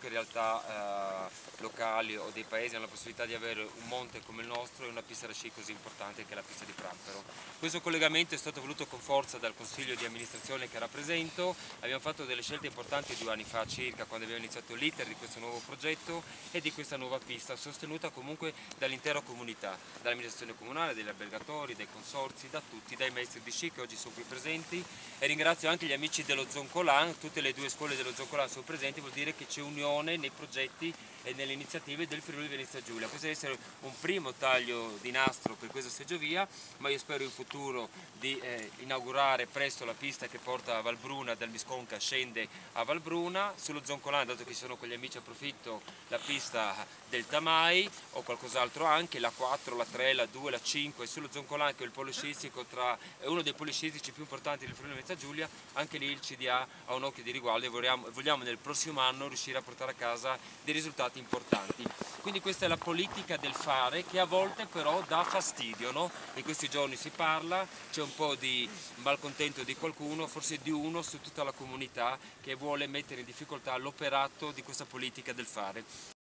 poche realtà locali o dei paesi hanno la possibilità di avere un monte come il nostro e una pista da sci così importante che è la pista di Prampero. Questo collegamento è stato voluto con forza dal Consiglio di amministrazione che rappresento. Abbiamo fatto delle scelte importanti 2 anni fa circa, quando abbiamo iniziato l'iter di questo nuovo progetto e di questa nuova pista, sostenuta comunque dall'intera comunità, dall'amministrazione comunale, dagli albergatori, dai consorzi, da tutti, dai maestri di sci che oggi sono qui presenti, e ringrazio anche gli amici dello Zoncolan. Tutte le 2 scuole dello Zoncolan sono presenti, vuol dire che c'è unione nei progetti e nelle iniziative del Friuli Venezia Giulia. Questo deve essere un primo taglio di nastro per questa seggiovia, ma io spero in futuro di inaugurare presto la pista che porta a Valbruna, dal Misconca scende a Valbruna. Sullo Zoncolan, dato che ci sono con gli amici, approfitto, la pista del Tamai o qualcos'altro anche, la 4, la 3, la 2, la 5, sullo Zoncolan che è il polo sciistico è uno dei poli sciistici più importanti del Friuli Venezia Giulia. Anche lì il CDA ha un occhio di riguardo e vogliamo nel prossimo anno riuscire a portare a casa dei risultati importanti. Quindi questa è la politica del fare, che a volte però dà fastidio, no? In questi giorni si parla, c'è un po' di malcontento di qualcuno, forse di uno su tutta la comunità, che vuole mettere in difficoltà l'operato di questa politica del fare.